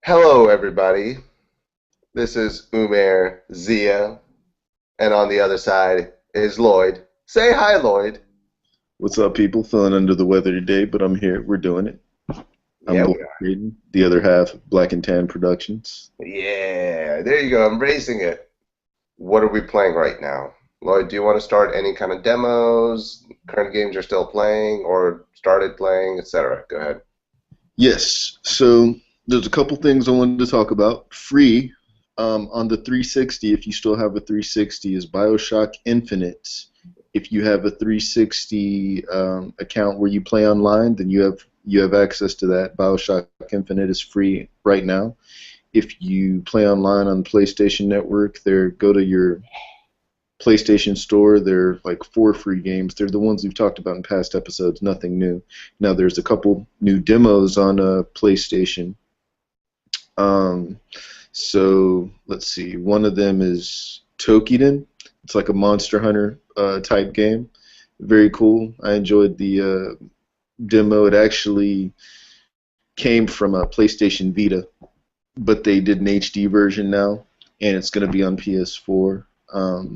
Hello, everybody. This is Umair Zia, and on the other side is Lloyd. Say hi, Lloyd. What's up, people? Feeling under the weather today, but I'm here. We're doing it. I'm Yeah, Lloyd we are. Braden, the other half of Black and Tan Productions. Yeah, there you go. Embracing it. What are we playing right now? Lloyd, do you want to start any kind of demos, current games you're still playing, or started playing, etc.? Go ahead. Yes, so there's a couple things I wanted to talk about. Free on the 360, if you still have a 360, is BioShock Infinite. If you have a 360 account where you play online, then you have access to that. BioShock Infinite is free right now. If you play online on PlayStation Network, there go to your PlayStation Store. There are like four free games. They're the ones we've talked about in past episodes. Nothing new. Now there's a couple new demos on PlayStation. Um, so let's see. One of them is Tokiden. It's like a Monster Hunter type game. Very cool. I enjoyed the demo. It actually came from a PlayStation Vita, but they did an HD version now, and it's going to be on PS4.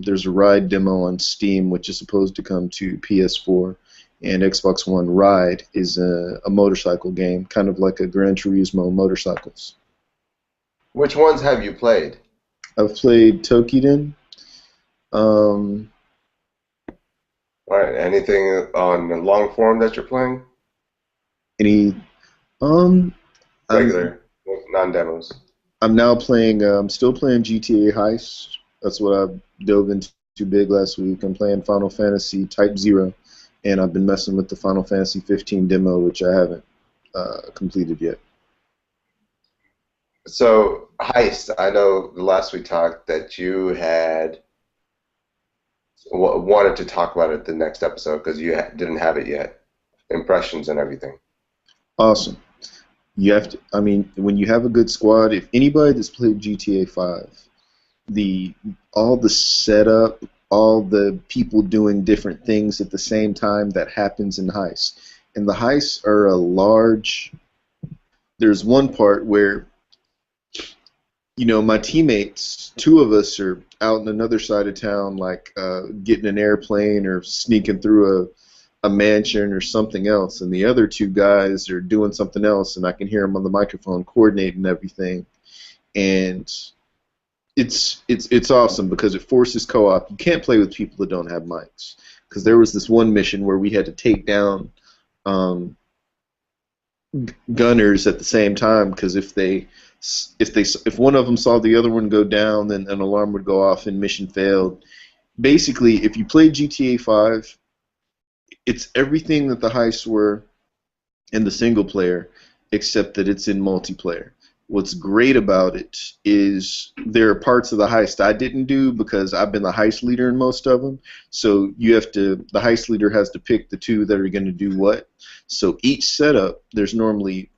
There's a Ride demo on Steam, which is supposed to come to PS4 and Xbox One. Ride is a motorcycle game, kind of like a Gran Turismo motorcycles. Which ones have you played? I've played Tokiden. Um, All right, anything on the long form that you're playing? any? Um, I'm Regular, non-demos. I'm now playing. I'm still playing GTA Heist. That's what I dove into big last week. I'm playing Final Fantasy Type Zero, and I've been messing with the Final Fantasy 15 demo, which I haven't completed yet. So, Heist, I know the last we talked that you had wanted to talk about it the next episode because you didn't have it yet. Impressions and everything. Awesome. You have to. I mean, when you have a good squad, if anybody that's played GTA 5, the all the setup, all the people doing different things at the same time that happens in heists, and the heists are a large. There's one part where my teammates, two of us are out in another side of town, like getting an airplane or sneaking through a mansion or something else, and the other two guys are doing something else, and I can hear them on the microphone coordinating everything, and it's awesome because it forces co-op. You can't play with people that don't have mics, because there was this one mission where we had to take down um, gunners at the same time, because if one of them saw the other one go down, then an alarm would go off and mission failed. Basically, if you play GTA 5, it's everything that the heists were in the single player, except that it's in multiplayer. What's great about it is there are parts of the heist I didn't do because I've been the heist leader in most of them. So the heist leader has to pick the two that are going to do what. So each setup, there's normally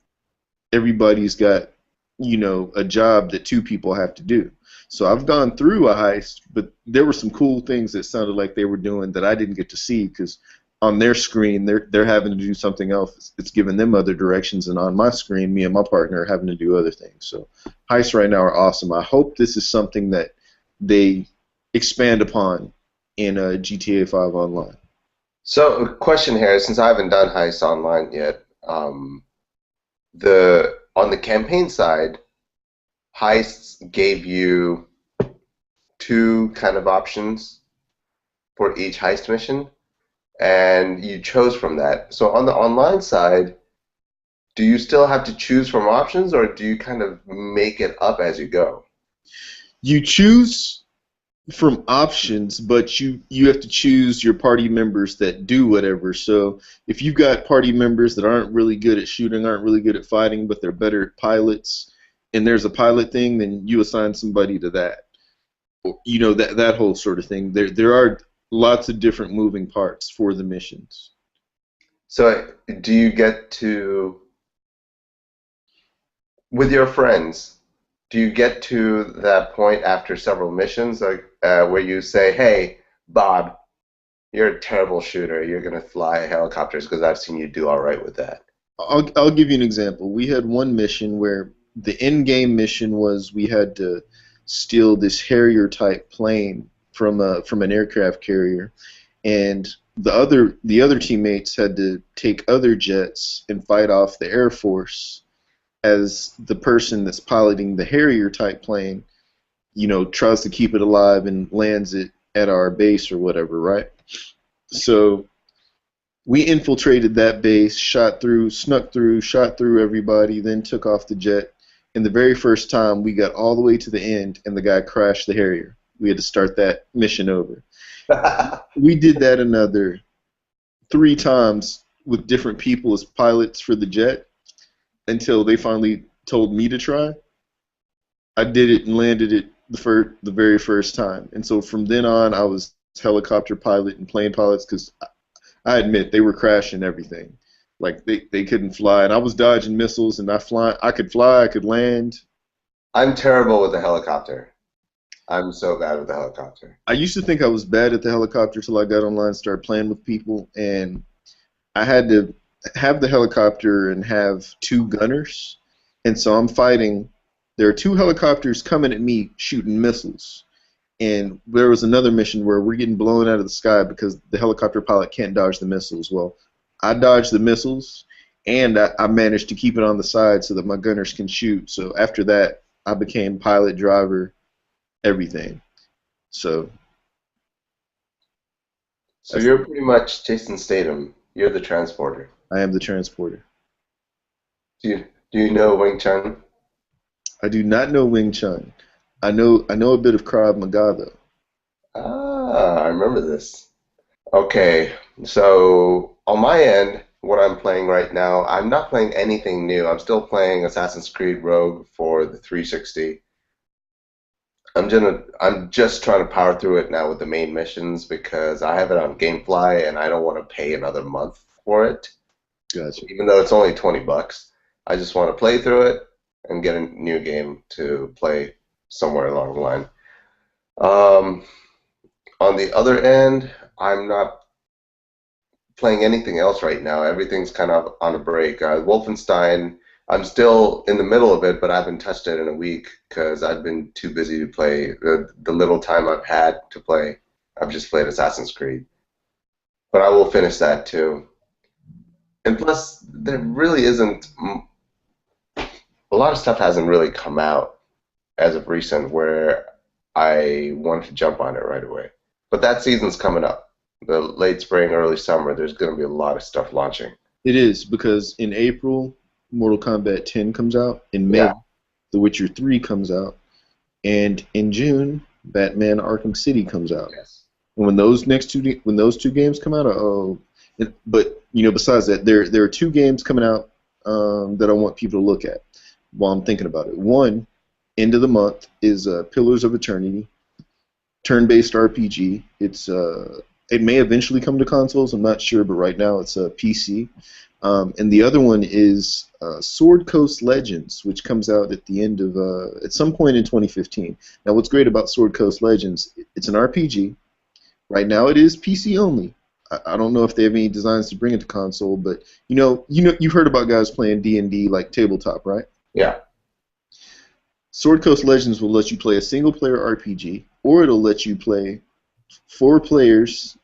everybody's got a job that two people have to do. So I've gone through a heist, but there were some cool things that sounded like they were doing that I didn't get to see because on their screen they're having to do something else. It's giving them other directions, and on my screen, me and my partner are having to do other things. So heists right now are awesome. I hope this is something that they expand upon in GTA 5 Online. So, a question here, since I haven't done Heist Online yet, the on the campaign side, Heists gave you two kind of options for each heist mission, and you chose from that. So on the online side, do you still have to choose from options, or do you kind of make it up as you go? You choose from options, but you have to choose your party members that do whatever. So if you've got party members that aren't really good at shooting, aren't really good at fighting, but they're better at pilots, and there's a pilot thing, then you assign somebody to that. That whole sort of thing. There are lots of different moving parts for the missions. So do you get to, with your friends, do you get to that point after several missions, like where you say, "Hey, Bob, you're a terrible shooter. You're gonna fly helicopters because I've seen you do all right with that." I'll give you an example. We had one mission where the in-game mission was we had to steal this Harrier type plane from an aircraft carrier, and the other teammates had to take other jets and fight off the Air Force as the person that's piloting the Harrier type plane, tries to keep it alive and lands it at our base or whatever, right? So we infiltrated that base, snuck through, shot through everybody, then took off the jet. And the very first time we got all the way to the end and the guy crashed the Harrier. We had to start that mission over. We did that another 3 times with different people as pilots for the jet until they finally told me to try. I did it and landed it the very first time. And so from then on, I was helicopter pilot and plane pilots because I admit they were crashing everything. Like they couldn't fly, and I was dodging missiles, and I could fly, I could land. I'm terrible with the helicopter. I'm so bad with the helicopter. I used to think I was bad at the helicopter till I got online and started playing with people, and I had to have the helicopter and have 2 gunners, and so I'm fighting. There are 2 helicopters coming at me shooting missiles, and there was another mission where we're getting blown out of the sky because the helicopter pilot can't dodge the missiles. Well, I dodged the missiles, and I managed to keep it on the side so that my gunners can shoot. So after that, I became pilot, driver, everything. So You're pretty much Jason Statham. You're the transporter. I am the transporter. Do you know Wing Chun? I do not know Wing Chun. I know a bit of Krav Maga though. Ah, I remember this. Okay, so on my end, what I'm playing right now, I'm not playing anything new. I'm still playing Assassin's Creed Rogue for the 360. I'm just trying to power through it now with the main missions because I have it on GameFly and I don't want to pay another month for it. Gotcha. Even though it's only $20. I just want to play through it and get a new game to play somewhere along the line. On the other end, I'm not playing anything else right now. Everything's kind of on a break. Wolfenstein, I'm still in the middle of it, but I haven't touched it in a week because I've been too busy to play. The little time I've had to play, I've just played Assassin's Creed. But I will finish that too. And plus, there really isn't a lot of stuff hasn't really come out as of recent where I wanted to jump on it right away. But that season's coming up. The late spring, early summer, there's going to be a lot of stuff launching. It is because in April, Mortal Kombat 10 comes out. In May, Yeah. The Witcher 3 comes out. And in June, Batman Arkham City comes out. Yes. And when those two games come out, but besides that, there are 2 games coming out that I want people to look at while I'm thinking about it. One, end of the month, is Pillars of Eternity, turn-based RPG. It may eventually come to consoles. I'm not sure, but right now it's a PC. And the other one is Sword Coast Legends, which comes out at some point in 2015. Now, what's great about Sword Coast Legends? It's an RPG. Right now, it is PC only. I don't know if they have any designs to bring it to console, but you've heard about guys playing D&D like tabletop, right? Yeah. Sword Coast Legends will let you play a single-player RPG, or it'll let you play 4 players,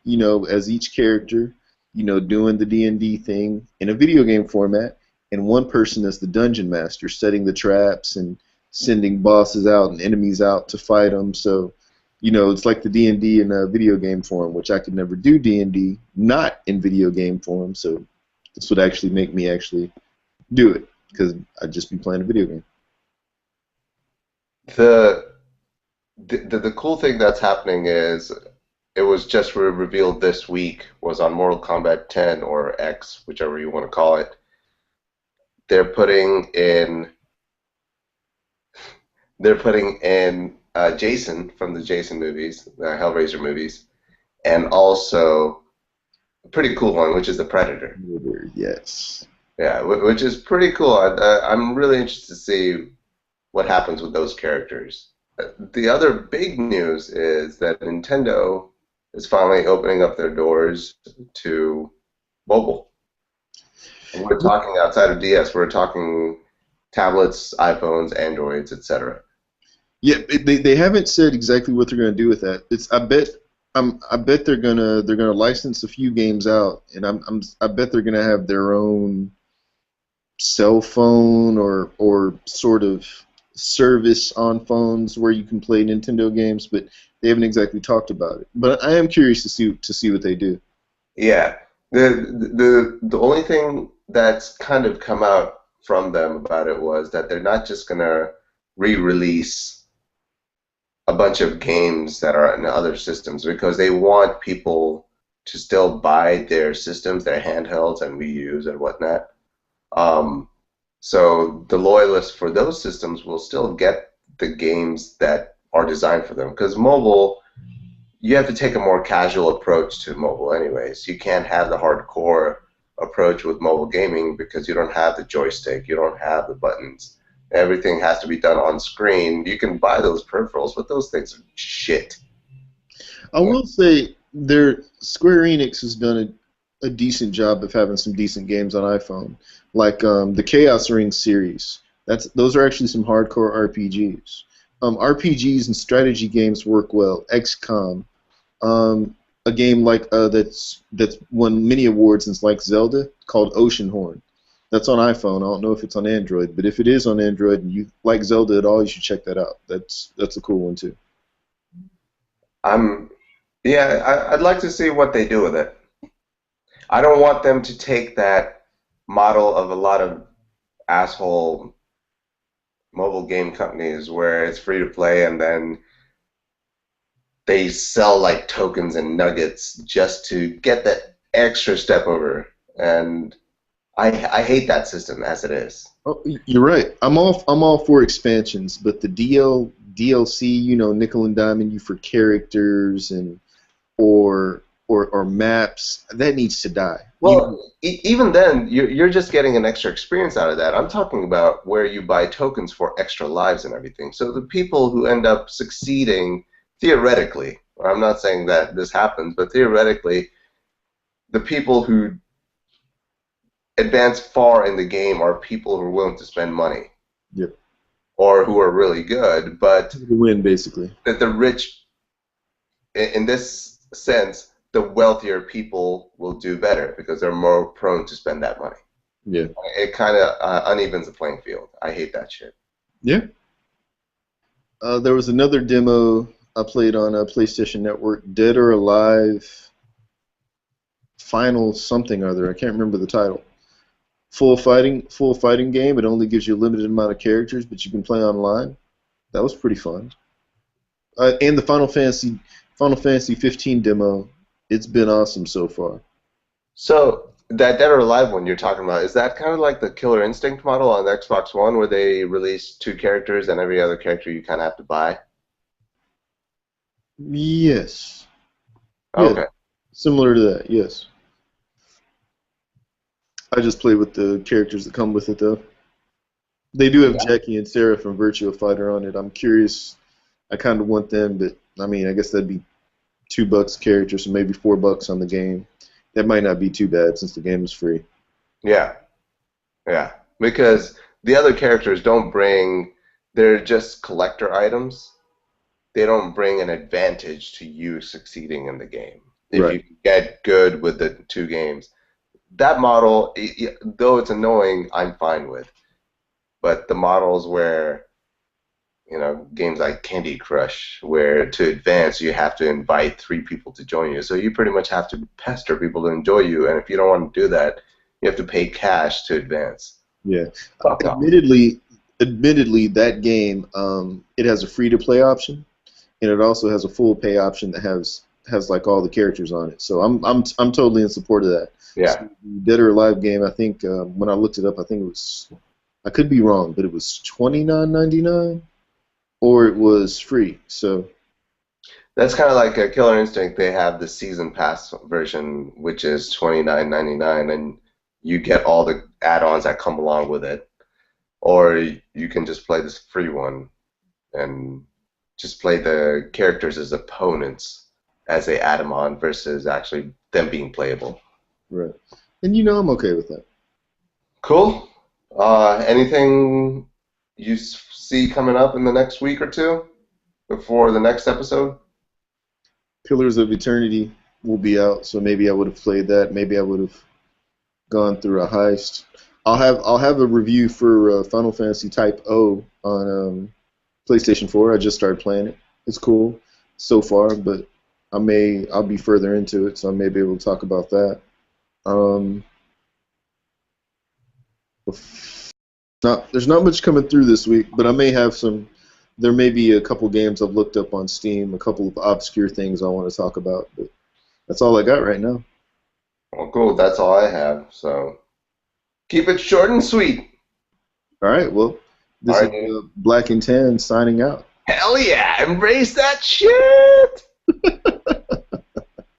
as each character, doing the D&D thing in a video game format, and 1 person as the dungeon master, setting the traps and sending bosses out and enemies out to fight them. So, it's like the D&D in a video game form, which I could never do D&D not in video game form. So this would actually make me actually do it because I'd just be playing a video game. The cool thing that's happening is it was just revealed this week was on Mortal Kombat 10 or X, whichever you want to call it. They're putting in Jason from the Jason movies, the Hellraiser movies, and also a pretty cool one, which is the Predator. Yes. Yeah, which is pretty cool. I'm really interested to see what happens with those characters. The other big news is that Nintendo is finally opening up their doors to mobile. And we're talking outside of DS. We're talking tablets, iPhones, Androids, etc. Yeah, they haven't said exactly what they're going to do with that. I bet they're gonna license a few games out, and I bet they're gonna have their own cell phone or sort of service on phones where you can play Nintendo games, but they haven't exactly talked about it. But I am curious to see what they do. Yeah. The only thing that's kind of come out from them about it was that they're not just gonna re-release a bunch of games that are in other systems because they want people to still buy their systems, their handhelds and Wii U's and whatnot. Um, so the loyalists for those systems will still get the games that are designed for them because mobile, you have to take a more casual approach to mobile anyways. You can't have the hardcore approach with mobile gaming because you don't have the joystick, you don't have the buttons. Everything has to be done on screen. You can buy those peripherals, but those things are shit. I will say their Square Enix has done a decent job of having some decent games on iPhone, like the Chaos Ring series. Those are actually some hardcore RPGs. RPGs and strategy games work well. XCOM, a game like that's won many awards and it's like Zelda called Oceanhorn. That's on iPhone. I don't know if it's on Android, but if it is on Android and you like Zelda at all, you should check that out. That's a cool one too. I'm, yeah, I'd like to see what they do with it. I don't want them to take that model of a lot of asshole mobile game companies where it's free to play and then they sell like tokens and nuggets just to get that extra step over. And I hate that system as it is. Oh, you're right. I'm all for expansions, but the DLC, nickel and diamond you for characters and or maps, that needs to die. Well, even then, you're just getting an extra experience out of that. I'm talking about where you buy tokens for extra lives and everything. So the people who end up succeeding, theoretically, I'm not saying that this happens, but theoretically, the people who advance far in the game are people who are willing to spend money Yep. or who are really good, but The win basically. that the rich, in this sense, the wealthier people will do better because they're more prone to spend that money. Yeah. It kind of unevens the playing field. I hate that shit. Yeah. There was another demo I played on a PlayStation Network, Dead or Alive Final something or other. I can't remember the title. Full fighting game. It only gives you a limited amount of characters, but you can play online. That was pretty fun. And the Final Fantasy 15 demo. It's been awesome so far. So that Dead or Alive one you're talking about, is that kind of like the Killer Instinct model on the Xbox One where they release two characters and every other character you kind of have to buy? Yes. Yeah. Okay. Similar to that. Yes. I just play with the characters that come with it though. They do have Jackie and Sarah from Virtua Fighter on it. I'm curious. I kind of want them, but I mean, I guess that'd be $2 character, so maybe $4 on the game. That might not be too bad since the game is free. Yeah. Yeah. Because the other characters don't bring, they're just collector items. They don't bring an advantage to you succeeding in the game. If Right. you get good with the two games. That model, though it's annoying, I'm fine with. But the models where, games like Candy Crush, where to advance you have to invite three people to join you. So you pretty much have to pester people to enjoy you, and if you don't want to do that, you have to pay cash to advance. Yeah. Fuck off. Admittedly, that game it has a free to play option, and it also has a full pay option that has like all the characters on it. So I'm totally in support of that. Yeah. So the Dead or Alive game, I think when I looked it up, I think it was, I could be wrong, but it was $29.99 or it was free. So That's kind of like a Killer Instinct. They have the season pass version, which is $29.99, and you get all the add-ons that come along with it. Or you can just play this free one and just play the characters as opponents as they add them on versus actually them being playable. right, and I'm okay with that. Cool. Anything you see coming up in the next week or two before the next episode? Pillars of Eternity will be out, so maybe I would have played that. Maybe I would have gone through a heist. I'll have a review for Final Fantasy Type O on PlayStation 4. I just started playing it. It's cool so far, but I'll be further into it, so I may be able to talk about that. Um, there's not much coming through this week, but I may have some. There may be a couple games I've looked up on Steam, a couple of obscure things I want to talk about, but that's all I got right now. Well, cool. That's all I have. So keep it short and sweet. All right, well, All this is right, dude. Black and Tan signing out. Hell yeah! Embrace that shit.